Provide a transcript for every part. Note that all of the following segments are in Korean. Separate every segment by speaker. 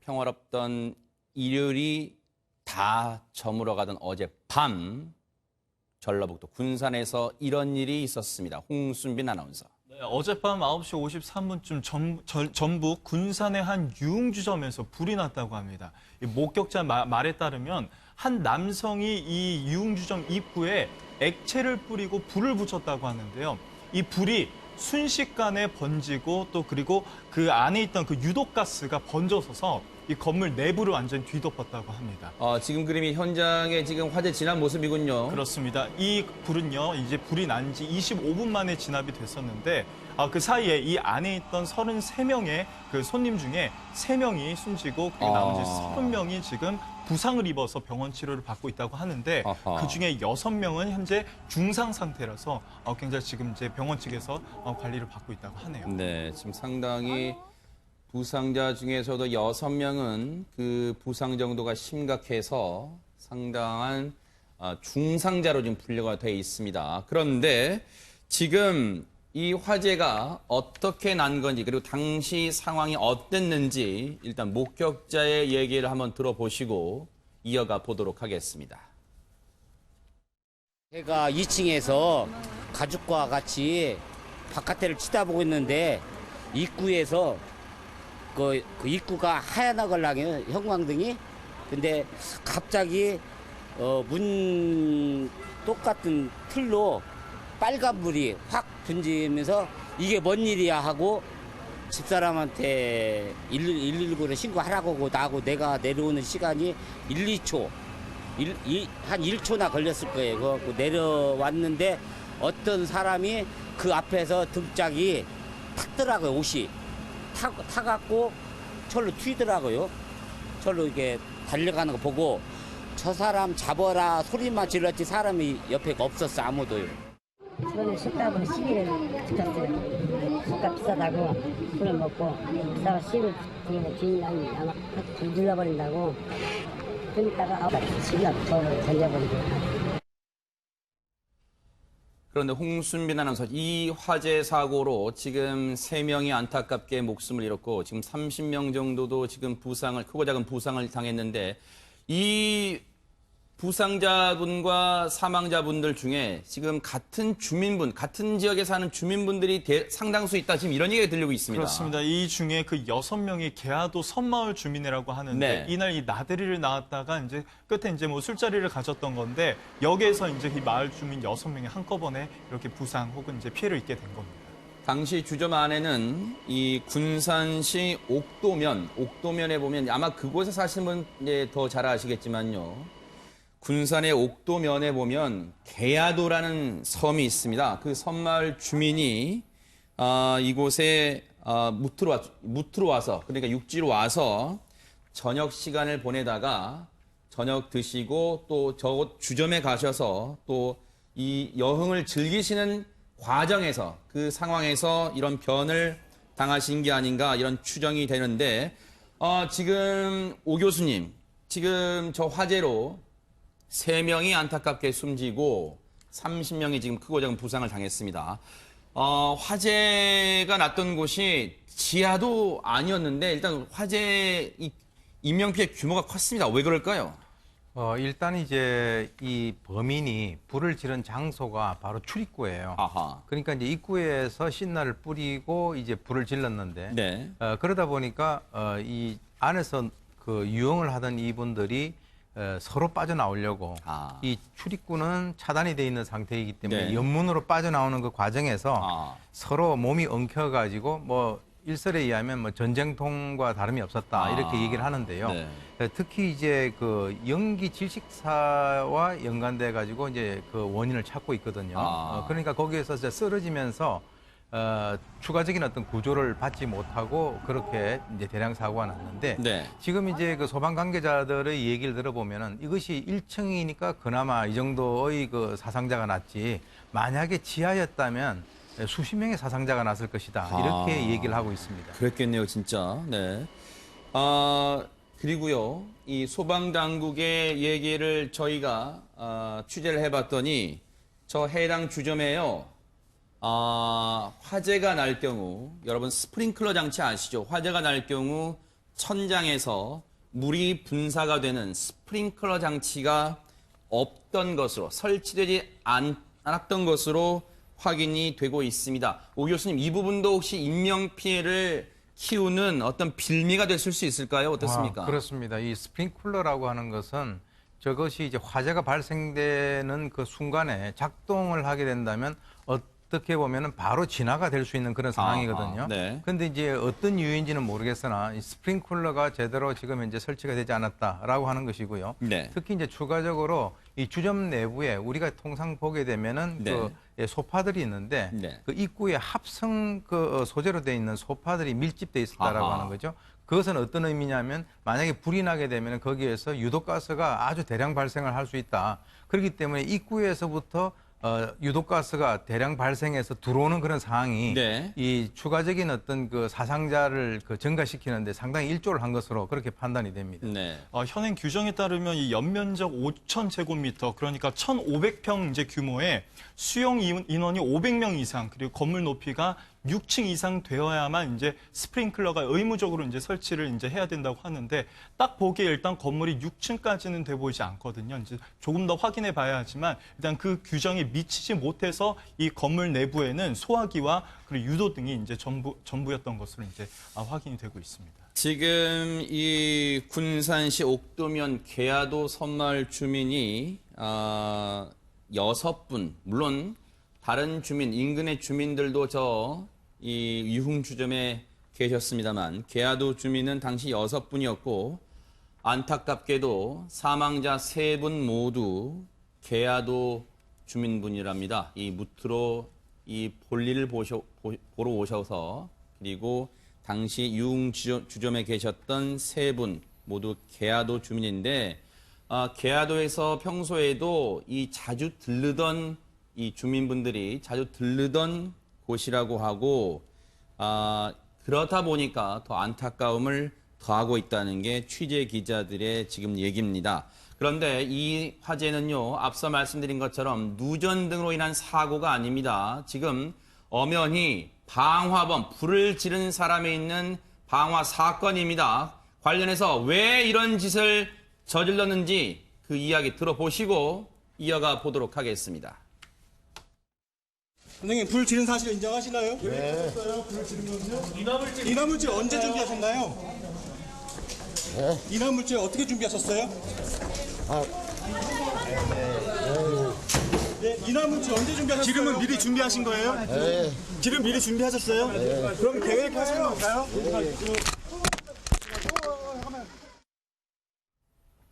Speaker 1: 평화롭던 일요일이 다 저물어가던 어젯밤 전라북도 군산에서 이런 일이 있었습니다. 홍순빈 아나운서.
Speaker 2: 네, 어젯밤 9시 53분쯤 전북 군산의 한 유흥주점에서 불이 났다고 합니다. 목격자 말에 따르면 한 남성이 이 유흥주점 입구에 액체를 뿌리고 불을 붙였다고 하는데요. 이 불이 순식간에 번지고 또 그리고 그 안에 있던 그 유독가스가 번져서서 이 건물 내부를 완전히 뒤덮었다고 합니다.
Speaker 1: 지금 그림이 현장에 지금 화재 진압 모습이군요.
Speaker 2: 그렇습니다. 이 불은요, 이제 불이 난 지 25분 만에 진압이 됐었는데, 그 사이에 이 안에 있던 33명의 그 손님 중에 3명이 숨지고, 그리고 나머지 30명이 지금 부상을 입어서 병원 치료를 받고 있다고 하는데, 그 중에 6명은 현재 중상 상태라서 굉장히 지금 이제 병원 측에서 관리를 받고 있다고 하네요.
Speaker 1: 네, 지금 상당히 부상자 중에서도 6명은 그 부상 정도가 심각해서 상당한 중상자로 지금 분류가 돼 있습니다. 그런데 지금 이 화재가 어떻게 난 건지 그리고 당시 상황이 어땠는지 일단 목격자의 얘기를 한번 들어보시고 이어가 보도록 하겠습니다.
Speaker 3: 제가 2층에서 가족과 같이 바깥에를 치다보고 있는데 입구에서 그 입구가 하얀하걸랑해요, 형광등이. 근데 갑자기 문 똑같은 틀로 빨간불이 확 분지면서 이게 뭔 일이야 하고 집사람한테 119를 신고하라고 하고 나하고 내가 내려오는 시간이 1, 2초, 한 1초나 걸렸을 거예요. 그래갖고 내려왔는데 어떤 사람이 그 앞에서 등짝이 탔더라고요, 옷이. 타갖고 철로 튀더라고요. 철로 이게 달려가는 거 보고 저 사람 잡아라 소리만 질렀지 사람이 옆에 없었어, 아무도요.
Speaker 4: 저는 식당으로 시비를 붙였어요. 술값 비싸다고 술을 먹고 비싸고 시비를 붙이면 주인장이 아마 불 질러버린다고. 그러니까 집이나 던져버리고.
Speaker 1: 그런데 홍순빈 아나운서, 이 화재 사고로 지금 3명이 안타깝게 목숨을 잃었고 지금 30명 정도도 지금 크고 작은 부상을 당했는데 이 부상자분과 사망자분들 중에 지금 같은 지역에 사는 주민분들이 상당수 있다. 지금 이런 얘기가 들리고 있습니다.
Speaker 2: 그렇습니다. 이 중에 그 6명이 계하도 섬마을 주민이라고 하는데, 네, 이날 이 나들이를 나왔다가 이제 끝에 이제 뭐 술자리를 가졌던 건데, 여기에서 이제 이 마을 주민 6명이 한꺼번에 이렇게 부상 혹은 이제 피해를 입게 된 겁니다.
Speaker 1: 당시 주점 안에는 이 군산시 옥도면에 보면 아마 그곳에 사시는 분 이제 더 잘 아시겠지만요. 군산의 옥도면에 보면 개야도라는 섬이 있습니다. 그 섬마을 주민이 이곳에 무트로 와서, 그러니까 육지로 와서 저녁 시간을 보내다가 저녁 드시고 또 저 주점에 가셔서 또 이 여흥을 즐기시는 과정에서 그 상황에서 이런 변을 당하신 게 아닌가 이런 추정이 되는데, 지금 오 교수님, 지금 저 화재로 3명이 안타깝게 숨지고 30명이 지금 크고 작은 부상을 당했습니다. 화재가 났던 곳이 지하도 아니었는데 일단 화재 인명피해 규모가 컸습니다. 왜 그럴까요?
Speaker 5: 일단 이제 이 범인이 불을 지른 장소가 바로 출입구예요.
Speaker 1: 아하.
Speaker 5: 그러니까 이제 입구에서 신나를 뿌리고 이제 불을 질렀는데,
Speaker 1: 네.
Speaker 5: 그러다 보니까 이 안에서 그 유흥을 하던 이분들이 서로 빠져나오려고 이 출입구는 차단이 돼 있는 상태이기 때문에, 네, 옆문으로 빠져나오는 그 과정에서 서로 몸이 엉켜가지고 뭐 일설에 의하면 뭐 전쟁통과 다름이 없었다 이렇게 얘기를 하는데요.
Speaker 1: 네.
Speaker 5: 특히 이제 그 연기 질식사와 연관돼 가지고 이제 그 원인을 찾고 있거든요. 그러니까 거기에서 이제 쓰러지면서 추가적인 어떤 구조를 받지 못하고 그렇게 이제 대량 사고가 났는데,
Speaker 1: 네,
Speaker 5: 지금 이제 그 소방 관계자들의 얘기를 들어보면은 이것이 1층이니까 그나마 이 정도의 그 사상자가 났지, 만약에 지하였다면 수십 명의 사상자가 났을 것이다 이렇게 얘기를 하고 있습니다.
Speaker 1: 그랬겠네요, 진짜. 네. 그리고요, 이 소방당국의 얘기를 저희가 취재를 해봤더니 저 해당 주점에요. 화재가 날 경우, 여러분 스프링클러 장치 아시죠? 화재가 날 경우 천장에서 물이 분사가 되는 스프링클러 장치가 없던 것으로 설치되지 않았던 것으로 확인이 되고 있습니다. 오 교수님, 이 부분도 혹시 인명피해를 키우는 어떤 빌미가 됐을 수 있을까요? 어떻습니까?
Speaker 5: 그렇습니다. 이 스프링클러라고 하는 것은 저것이 이제 화재가 발생되는 그 순간에 작동을 하게 된다면 어떻게 보면은 바로 진화가 될 수 있는 그런 상황이거든요.
Speaker 1: 네.
Speaker 5: 그런데 이제 어떤 이유인지는 모르겠으나 이 스프링클러가 제대로 지금 현재 설치가 되지 않았다라고 하는 것이고요.
Speaker 1: 네.
Speaker 5: 특히 이제 추가적으로 이 주점 내부에 우리가 통상 보게 되면은
Speaker 1: 네.
Speaker 5: 그 소파들이 있는데
Speaker 1: 네.
Speaker 5: 그 입구에 합성 그 소재로 돼 있는 소파들이 밀집돼 있었다라고
Speaker 1: 아하.
Speaker 5: 하는 거죠. 그것은 어떤 의미냐면 만약에 불이 나게 되면 거기에서 유독가스가 아주 대량 발생을 할 수 있다. 그렇기 때문에 입구에서부터 유독가스가 대량 발생해서 들어오는 그런 상황이
Speaker 1: 네.
Speaker 5: 이 추가적인 어떤 그 사상자를 그 증가시키는데 상당히 일조를 한 것으로 그렇게 판단이 됩니다.
Speaker 1: 네.
Speaker 2: 현행 규정에 따르면 이 연면적 5,000제곱미터, 그러니까 1,500평 이제 규모의 수용 인원이 500명 이상, 그리고 건물 높이가 6층 이상 되어야만 이제 스프링클러가 의무적으로 이제 설치를 이제 해야 된다고 하는데, 딱 보기에 일단 건물이 6층까지는 돼 보이지 않거든요. 이제 조금 더 확인해 봐야 하지만 일단 그 규정에 미치지 못해서 이 건물 내부에는 소화기와 그리고 유도 등이 이제 전부였던 것으로 이제 확인이 되고 있습니다.
Speaker 1: 지금 이 군산시 옥도면 계야도 섬마을 주민이 6분, 물론 다른 주민, 인근의 주민들도 이 유흥주점에 계셨습니다만 계야도 주민은 당시 6분이었고 안타깝게도 사망자 3분 모두 계야도 주민분이랍니다. 이 무트로 이 볼일을 보러 오셔서, 그리고 당시 유흥주점에 계셨던 3분 모두 계야도 주민인데, 계야도에서 평소에도 이 자주 들르던 이 주민분들이 자주 들르던 곳이라고 하고, 그렇다 보니까 더 안타까움을 더하고 있다는 게 취재 기자들의 지금 얘기입니다. 그런데 이 화재는요, 앞서 말씀드린 것처럼 누전 등으로 인한 사고가 아닙니다. 지금 엄연히 방화범, 불을 지른 사람이 있는 방화 사건입니다. 관련해서 왜 이런 짓을 저질렀는지 그 이야기 들어보시고 이어가 보도록 하겠습니다.
Speaker 6: 선생님, 불 지른 사실 인정하시나요? 네. 불을 지른 거는요? 이나물질 언제 준비하셨나요? 네. 이나물질 어떻게 준비하셨어요? 네, 이나물질 언제 준비하셨어요? 기름은 미리 준비하신 거예요? 네. 기름 미리 준비하셨어요? 네. 그럼 계획하신 건가요? 네.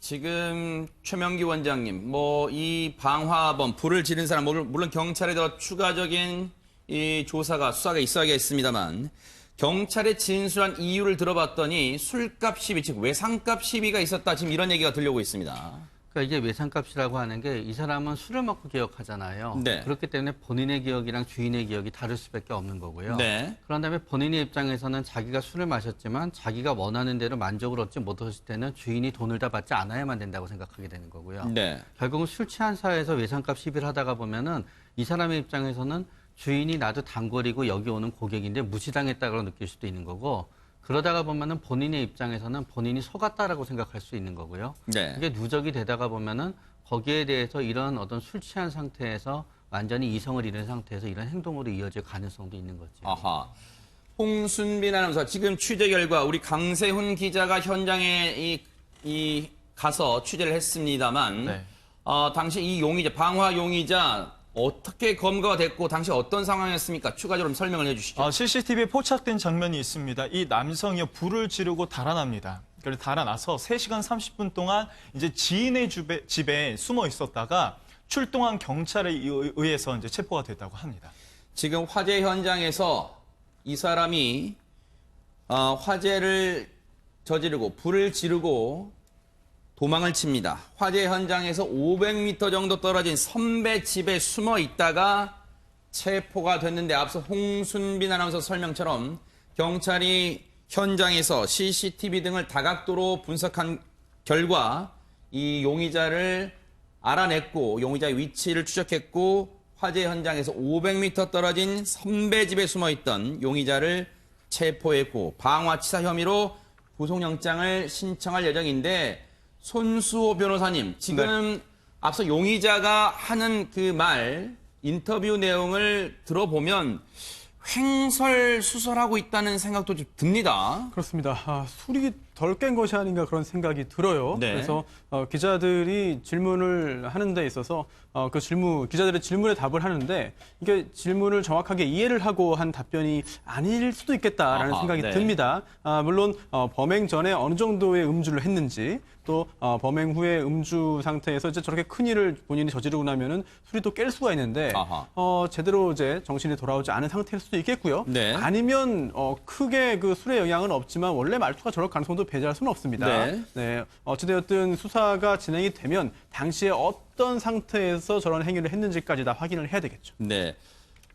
Speaker 1: 지금 최명기 원장님, 이 방화범, 불을 지른 사람, 물론 경찰에 더 추가적인 이 수사가 있어야겠습니다만, 경찰에 진술한 이유를 들어봤더니 술값 시비, 즉 외상값 시비가 있었다, 지금 이런 얘기가 들려오고 있습니다.
Speaker 7: 그러니까 이게 외상값이라고 하는 게 이 사람은 술을 먹고 기억하잖아요.
Speaker 1: 네.
Speaker 7: 그렇기 때문에 본인의 기억이랑 주인의 기억이 다를 수밖에 없는 거고요.
Speaker 1: 네.
Speaker 7: 그런 다음에 본인의 입장에서는 자기가 술을 마셨지만 자기가 원하는 대로 만족을 얻지 못했을 때는 주인이 돈을 다 받지 않아야만 된다고 생각하게 되는 거고요.
Speaker 1: 네.
Speaker 7: 결국은 술 취한 사회에서 외상값 시비를 하다가 보면은 이 사람의 입장에서는 주인이 나도 단골이고 여기 오는 고객인데 무시당했다고 느낄 수도 있는 거고, 그러다가 보면은 본인의 입장에서는 본인이 속았다라고 생각할 수 있는 거고요.
Speaker 1: 네.
Speaker 7: 이게 누적이 되다가 보면은 거기에 대해서 이런 어떤 술 취한 상태에서 완전히 이성을 잃은 상태에서 이런 행동으로 이어질 가능성도 있는 거죠.
Speaker 1: 아하. 홍순빈 아나운서, 지금 취재 결과 우리 강세훈 기자가 현장에 가서 취재를 했습니다만,
Speaker 2: 네.
Speaker 1: 당시 이 용의자, 방화 용의자 어떻게 검거가 됐고 당시 어떤 상황이었습니까? 추가적으로 좀 설명을 해주시죠.
Speaker 2: CCTV에 포착된 장면이 있습니다. 이 남성이 불을 지르고 달아납니다. 그래서 달아나서 3시간 30분 동안 이제 지인의 집에 숨어 있었다가 출동한 경찰에 의해서 이제 체포가 됐다고 합니다.
Speaker 1: 지금 화재 현장에서 이 사람이 화재를 저지르고 불을 지르고 도망을 칩니다. 화재 현장에서 500m 정도 떨어진 선배 집에 숨어 있다가 체포가 됐는데, 앞서 홍순빈 아나운서 설명처럼 경찰이 현장에서 CCTV 등을 다각도로 분석한 결과 이 용의자를 알아냈고 용의자의 위치를 추적했고 화재 현장에서 500m 떨어진 선배 집에 숨어 있던 용의자를 체포했고 방화치사 혐의로 구속영장을 신청할 예정인데 손수호 변호사님, 지금 앞서 용의자가 하는 그 말, 인터뷰 내용을 들어보면 횡설수설하고 있다는 생각도 좀 듭니다.
Speaker 6: 그렇습니다. 술이 덜 깬 것이 아닌가 그런 생각이 들어요.
Speaker 1: 네.
Speaker 6: 그래서 기자들이 질문을 하는 데 있어서 기자들의 질문에 답을 하는데 이게 질문을 정확하게 이해를 하고 한 답변이 아닐 수도 있겠다라는 생각이 듭니다. 물론 범행 전에 어느 정도의 음주를 했는지 또 범행 후에 음주 상태에서 이제 저렇게 큰 일을 본인이 저지르고 나면은 술이 또 깰 수가 있는데 제대로 이제 정신이 돌아오지 않은 상태일 수도 있겠고요.
Speaker 1: 네.
Speaker 6: 아니면 크게 그 술의 영향은 없지만 원래 말투가 저럴 가능성도 배제할 수는 없습니다.
Speaker 1: 네.
Speaker 6: 어찌되었든 수사가 진행이 되면 당시에 어떤 상태에서 저런 행위를 했는지까지 다 확인을 해야 되겠죠.
Speaker 1: 네.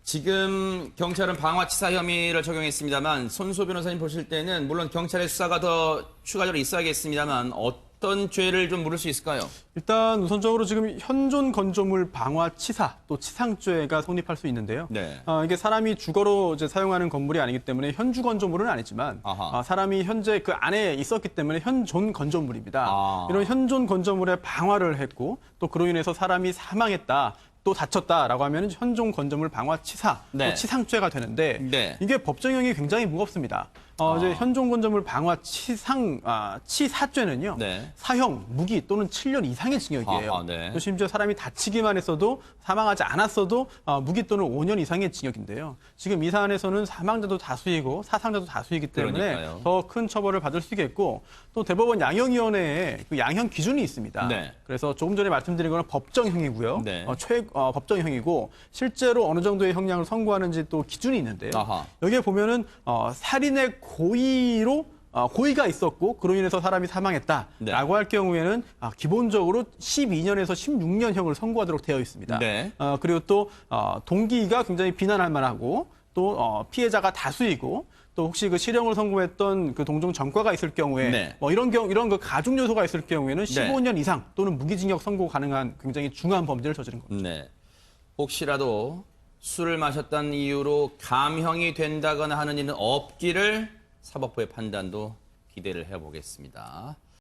Speaker 1: 지금 경찰은 방화치사 혐의를 적용했습니다만 손수호 변호사님 보실 때는 물론 경찰의 수사가 더 추가적으로 있어야겠습니다만 어떤 죄를 좀 물을 수 있을까요?
Speaker 6: 일단 우선적으로 지금 현존 건조물 방화치사 또 치상죄가 성립할 수 있는데요.
Speaker 1: 네.
Speaker 6: 이게 사람이 주거로 이제 사용하는 건물이 아니기 때문에 현주 건조물은 아니지만 사람이 현재 그 안에 있었기 때문에 현존 건조물입니다. 이런 현존 건조물에 방화를 했고 또 그로 인해서 사람이 사망했다. 또 다쳤다라고 하면 현존 건조물 방화치사, 또 치상죄가 되는데 이게 법정형이 굉장히 무겁습니다. 이제 현존 건조물 치사죄는요. 사형, 무기 또는 7년 이상의 징역이에요. 또 심지어 사람이 다치기만 했어도 사망하지 않았어도 무기 또는 5년 이상의 징역인데요. 지금 이 사안에서는 사망자도 다수이고 사상자도 다수이기 때문에 더 큰 처벌을 받을 수 있겠고 또 대법원 양형위원회에 그 양형 기준이 있습니다. 그래서 조금 전에 말씀드린 거는 법정형이고요. 법정형이고 실제로 어느 정도의 형량을 선고하는지 또 기준이 있는데요. 여기에 보면은 살인의 고의가 있었고 그로 인해서 사람이 사망했다라고 할 경우에는 기본적으로 12년에서 16년형을 선고하도록 되어 있습니다. 그리고 또 동기가 굉장히 비난할 만하고 또 피해자가 다수이고 또 혹시 그 실형을 선고했던 그 동종 전과가 있을 경우에 이런 그 가중 요소가 있을 경우에는 15년 이상 또는 무기징역 선고 가능한 굉장히 중한 범죄를 저지른 겁니다.
Speaker 1: 혹시라도 술을 마셨다는 이유로 감형이 된다거나 하는 일은 없기를 사법부의 판단도 기대를 해보겠습니다.